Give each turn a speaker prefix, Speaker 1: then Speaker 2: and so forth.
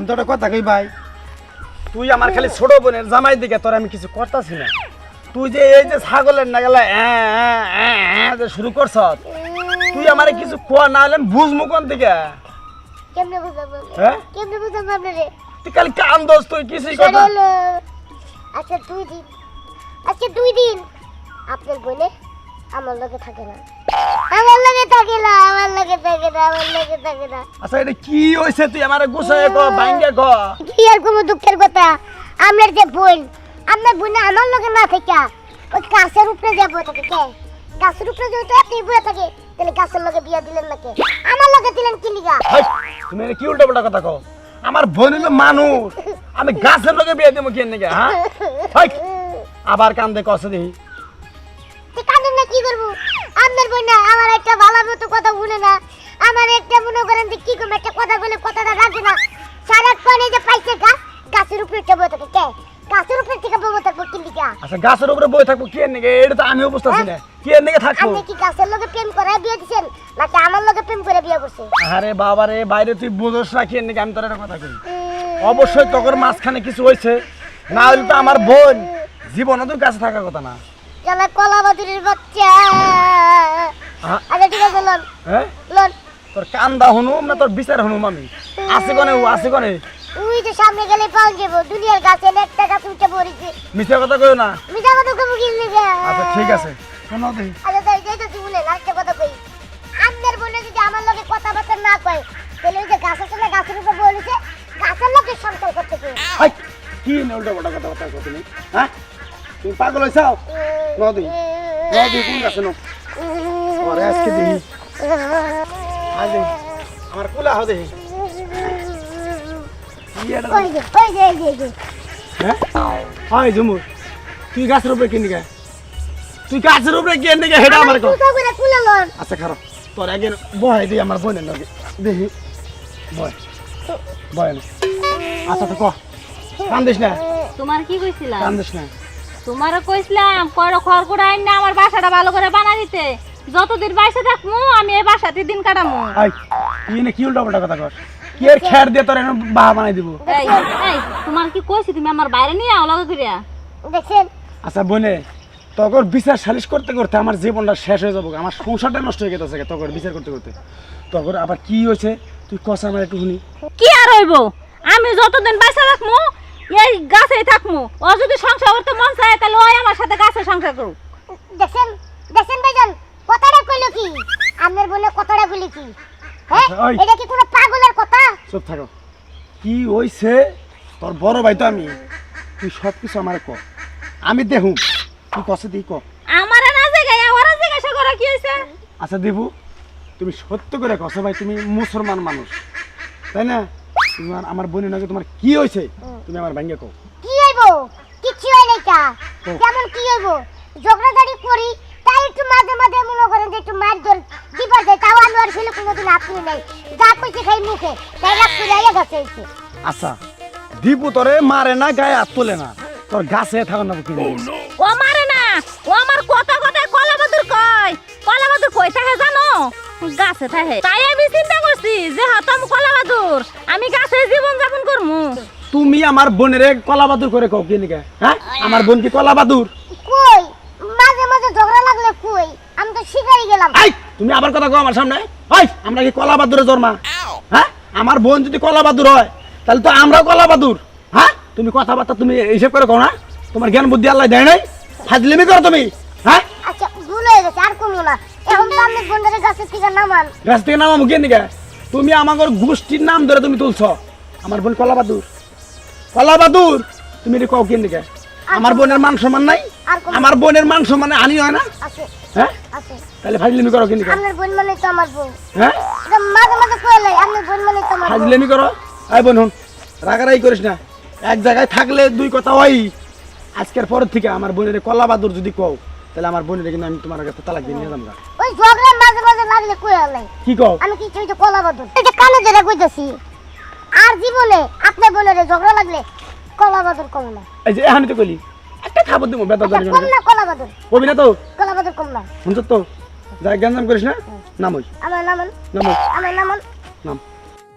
Speaker 1: আমি তো একটা কথা কই ভাই, তুই আমার খালি ছোট বোনের জামাই দিকে তোর আমি কিছু করতাছি না। তুই যে এই যে ছাগলের না গেলা যে শুরু করছ, তুই আমারে কিছু কোয়া না হলে বুঝমু কোন দিকে?
Speaker 2: কেমনে বুঝাবো?
Speaker 1: হ্যাঁ
Speaker 2: কেমনে বুঝাবো আপনারে?
Speaker 1: তুই খালি কান দোস, তুই কিছুই কথা।
Speaker 2: আচ্ছা 2 দিন আপনার বোনে আমার লগে থাকে না, আমার লগে থাকে না, আমার লগে থাকে না, আমার লগে থাকে না।
Speaker 1: আচ্ছা এটা কি হইছে তুই আমারে গুছায় ক, ভাঙ্গে ক।
Speaker 2: কি আর কোনো দুঃখের কথা, আপনার যে বোন, আপনার বোনে আমার লগে না থাকে, ওই গাছের উপরে যাবো থাকে কে? গাছের উপরে যদি আপনি বয়ে থাকে, তাহলে গাছের লগে বিয়া দিলেন নাকি? আমার লগে দিলেন কি লিগা?
Speaker 1: হাই, তুমি এটা কি উল্টা পাল্টা কথা কও? আমার বোন হলো মানুষ, আমি গাছের লগে বিয়ে দেবো কেন নাকি? হ্যাঁ হাই, আবার কান্দে কষে দেখি।
Speaker 2: তুই কাঁদেন না কি করবো? আপনার বোন না আমার একটা ভালো মতো কথা শুনে না, আমার একটা মনে করেন যে কি করবো, একটা কথা বলে কথাটা রাখে না। সারাক্ষণ এই যে পাইছে গাছ, গাছের উপরে উঠে বয়ে থাকে কে? গাছের উপরে থেকে বয়ে থাকবো কি লিগা?
Speaker 1: আচ্ছা গাছের উপরে বই থাকবো কি নাকি? এটা তো আমিও বুঝতেছি না কি নাকি থাকবো।
Speaker 2: আপনি কি গাছের লগে প্রেম করে বিয়ে দিছেন নাকি আমার লগে প্রেম করে বিয়ে করছেন?
Speaker 1: আরে বাবা রে, বাইরে তুই বুঝোস না কি নাকি? আমি তোর একটা কথা কই, অবশ্যই তোর মাঝখানে কিছু হয়েছে, না হলে তো আমার বোন জীবনে তোর কাছে থাকার কথা না।
Speaker 2: চলে কলা বাদুরের বাচ্চা। আচ্ছা ঠিক আছে লন
Speaker 1: হ্যাঁ,
Speaker 2: লন।
Speaker 1: তোর কান্দা হুনুম না তোর বিচার হুনুম আমি? আছে কনে ও আছে কনে?
Speaker 2: ওই যে সামনে গেলে পাওয়া যাবো, দুনিয়ার গাছে একটা গাছ উঠে পড়েছে।
Speaker 1: মিথ্যা কথা কইও না।
Speaker 2: মিঠা কথা কবু কিনলে যা।
Speaker 1: আচ্ছা ঠিক আছে, শোনো দেখি।
Speaker 2: আচ্ছা তাই যাইতো তুই বলে আরেকটা কথা কই, আপনার বোনে যদি আমার লগে কথাবার্তা না কয়, তাহলে ওই যে গাছ আছে না, গাছের উপর বলেছে, গাছের লগে সংসার করতে কে?
Speaker 1: হাই, কি উল্টা পাল্টা কথা কও তুমি? হ্যাঁ তুমি পাগল হইছাও? নদী নদী কোন গাছে নো? আরে আজকে দেখি, আজ দেখি আমার কুলা হও দেখি। কি এটা?
Speaker 2: ওই যে এই যে
Speaker 1: হ্যাঁ হাই ঝুমুর, তুই গাছের উপরে কিনে গে? তুই গাছের উপরে কিনে গে হেডা আমার কো?
Speaker 2: কুতা করে কুলা লন।
Speaker 1: আচ্ছা খারাপ, তোর আগে বয় দিই আমার বোনের লগে দেখি। বয় বয় না। আচ্ছা তো ক, কান্দিস না,
Speaker 3: তোমার কি কইছিলাম?
Speaker 1: কান্দিস না।
Speaker 3: তোমারও কইছিলাম কয়টা খড়কুড়া আইন না আমার বাসাটা ভালো করে বানা দিতে। যতদিন বাইসে থাকমু আমি এই বাসাতে দিন কাটামু।
Speaker 1: আই কি না কি উল্টা পাল্টা কথা কর? কি এর খের দিয়ে তোর এখন বাহা বানাই দিব?
Speaker 3: এই এই তোমার কি কইছি তুমি আমার বাইরে নিয়ে আও লগে কইরা?
Speaker 2: দেখছেন?
Speaker 1: আচ্ছা বোনে, তোর বিচার সালিশ করতে করতে আমার জীবনটা শেষ হয়ে যাবো, আমার সংসারটা নষ্ট হয়ে গেছে তোর বিচার করতে করতে। তোর আবার কি হয়েছে তুই কষা আমার একটু শুনি।
Speaker 3: কি আর হইব, আমি যতদিন বাইসে থাকমু এই গাছেই থাকমু। ও যদি সংসার করতে মন চায় তাহলে ওই আমার সাথে গাছে সংসার করুক।
Speaker 2: দেখছেন দেখছেন ভাইজান, কথাটা কইলো কি? আপনার বলে কথাটা বলি কি? হ্যাঁ
Speaker 1: আচ্ছা, ওই।
Speaker 2: এটা কি কোনো পাগলের কথা?
Speaker 1: চুপ থাকো। কি হয়েছে? তোর বড় ভাই তো আমি, তুই সব কিছু আমার ক, আমি দেখুম তুই কষে দিই ক।
Speaker 3: আমারে না জায়গায় ওরা জিজ্ঞাসা করা কি হইছে?
Speaker 1: আচ্ছা দেবু, তুমি সত্য করে কষো ভাই, তুমি মুসলমান মানুষ তাই না? তোমার আমার বোনের নাকি তোমার কি হয়েছে তুমি আমার ভাঙ্গে কও।
Speaker 2: কি হইব? কিচ্ছু হয় নাই কা।
Speaker 1: ও।
Speaker 2: কেমন কি হইব? ঝগড়াঝাড়ি করি, তাই একটু মাঝে মাঝে মনে করেন যে একটু মার ধর দিবার যায়, তাও আমি আর ফেলে কোনোদিন আপনি নাই, যা কইছে খাই মুখে, তাই রাগ করে আইয়া গেছে এইছে।
Speaker 1: আচ্ছা দীপু তোরে মারে না, গায়ে হাত তোলে না, তোর গাছে থাকো না কি?
Speaker 3: ও মারে না, ও আমার কথা কথায় কলাবাদুর কয়। কলাবাদুর কই থাকে জানো? গাছে থাকে। তাই আমি চিন্তা করছি যে হতাম কলাবাদুর, আমি গাছে জীবন যাপন করমু।
Speaker 1: তুমি আমার বোনের কলা বাদুর করে কও কি নিকে? হ্যাঁ আমার বোন কি কলা বাদুর?
Speaker 2: কই মাঝে মাঝে ঝগড়া লাগলে কই, আমি তো শিকারি গেলাম।
Speaker 1: আই তুমি আবার কথা কও আমার সামনে? আই আমরা কি কলা বাদুরে জন্মা? হ্যাঁ আমার বোন যদি কলা বাদুর হয় তাহলে তো আমরাও কলা বাদুর। হ্যাঁ তুমি কথাবার্তা তুমি হিসেব করে কও না? তোমার জ্ঞান বুদ্ধি আল্লাহ দেয় নাই? ফাজলিমি করো তুমি? হ্যাঁ
Speaker 2: আচ্ছা ভুল হয়ে গেছে, আর কমলো না। এখন তো আপনি বন্ধুদের গাছের থেকে নামান।
Speaker 1: গাছ থেকে নামা মুখে নিকে? তুমি আমার গোষ্ঠীর নাম ধরে তুমি তুলছ। আমার বোন কলা বাদুর, কলা বাদুর তুমি এটা কও কি নিকে? আমার বোনের মান সম্মান নাই?
Speaker 2: আর কোনো-
Speaker 1: আমার বোনের মান সম্মানে আনি হয় না?
Speaker 2: আছে
Speaker 1: হ্যাঁ
Speaker 2: আছে।
Speaker 1: তাহলে ফাজলিমি করো কি নিকে?
Speaker 2: আপনার বোন মানে তো আমার বোন।
Speaker 1: হ্যাঁ
Speaker 2: এটা মাঝে মাঝে কইলে আপনার বোন মানে তো আমার বোন।
Speaker 1: ফাজলিমি করো? আই বোন হুন, রাগারাগি করিস না, এক জায়গায় থাকলে দুই কথা হয়। আজকের পরের থেকে আমার বোনের কলা বাদুর যদি কও তাহলে আমার বোনের কিন্তু আমি তোমার কাছে তালাক দিয়ে নিয়ে যাবো।
Speaker 2: ওই ঝগড়া মাঝে মাঝে লাগলে কইলে
Speaker 1: কি কও?
Speaker 2: আমি কি চাই তো কলা বাদুর, এই যে কানে ধরে কইতাছি, আর জীবনে আপনার বোনের ঝগড়া লাগলে কলা বাদুর কম না।
Speaker 1: এই যে এখানে তো কইলি একটা খাবার দেবো বেদা
Speaker 2: আচ্ছা,
Speaker 1: জানি
Speaker 2: কম না কলা বাদুর,
Speaker 1: কবি না তো
Speaker 2: কলা বাদুর কম না।
Speaker 1: শুনছ তো? যাই জ্ঞান নাম করিস না, নাম ওই
Speaker 2: আমার নামান
Speaker 1: নাম ওই
Speaker 2: আমার নামান
Speaker 1: নাম